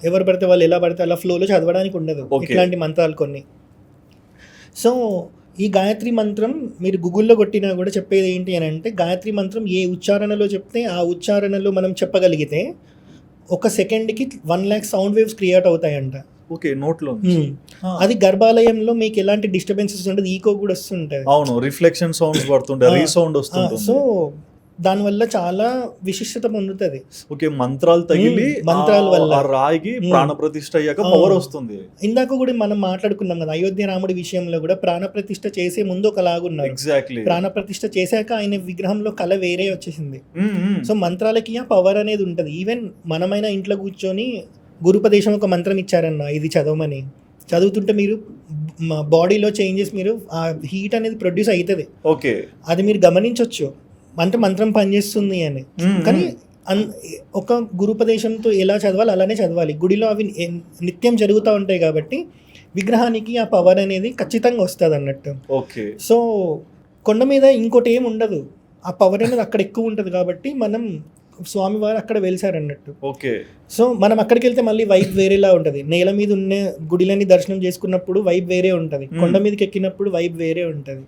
ఎవరు పడితే వాళ్ళు ఎలా పడితే అలా ఫ్లోలో చదవడానికి ఉండదు Okay. ఇట్లాంటి మంత్రాలు కొన్ని. సో ఈ గాయత్రి మంత్రం మీరు గూగుల్లో కొట్టినా కూడా చెప్పేది ఏంటి అని అంటే, గాయత్రి మంత్రం ఏ ఉచ్చారణలో చెప్తే ఆ ఉచ్చారణలో మనం చెప్పగలిగితే 1 సెకండ్కి 1,00,000 సౌండ్ వేవ్స్ క్రియేట్ అవుతాయంట. ఓకే, నోట్లో అది గర్భాలయంలో మీకు ఎలాంటి డిస్టర్బెన్సెస్ ఉండదు, ఈకో కూడా వస్తుంటుంది. అవును, రిఫ్లెక్షన్ సౌండ్స్ పడుతుండే, రీసౌండ్ వస్తుంటుంది. సో దానివల్ల చాలా విశిష్టత పొందుతుంది. ఓకే, మంత్రాలు తగిలి మంత్రాల వల్ల. ఆ రాయికి ప్రాణప్రతిష్ఠ అయ్యాక పవర్ వస్తుంది. ఇందాక కూడా మనం మాట్లాడుకున్నాం కదా, అయోధ్య రాముడి విషయంలో కూడా ప్రాణప్రతిష్ఠ చేసే ముందు ఒకలాగున్నారు, ఎగ్జాక్ట్లీ. ప్రాణప్రతిష్ఠ చేశాక ఆయన విగ్రహంలో కళ వేరే వచ్చేసింది. సో మంత్రాలకి ఆ పవర్ అనేది ఉంటుంది. ఈవెన్ మనమైనా ఇంట్లో కూర్చొని గురుపదేశం ఒక మంత్రం ఇచ్చారన్న ఇది చదవమని, చదువుతుంటే మీరు బాడీలో చేంజెస్, మీరు ఆ హీట్ అనేది ప్రొడ్యూస్ అవుతుంది. ఓకే, అది మీరు గమనించవచ్చు, అంటే మంత్రం పనిచేస్తుంది అని. కానీ ఒక గురుపదేశంతో ఎలా చదవాలి అలానే చదవాలి. గుడిలో అవి నిత్యం జరుగుతూ ఉంటాయి కాబట్టి విగ్రహానికి ఆ పవర్ అనేది ఖచ్చితంగా వస్తుంది అన్నట్టు. ఓకే. సో కొండ మీద ఇంకోటి ఏమి ఉండదు, ఆ పవర్ అనేది అక్కడ ఎక్కువ ఉంటుంది కాబట్టి మనం స్వామివారు అక్కడ వెలిసారన్నట్టు. ఓకే. సో మనం అక్కడికి వెళ్తే మళ్ళీ వైబ్ వేరేలా ఉంటుంది. నేల మీద ఉన్న గుడిలని దర్శనం చేసుకున్నప్పుడు వైబ్ వేరే ఉంటుంది, కొండ మీదకి ఎక్కినప్పుడు వైబ్ వేరే ఉంటుంది.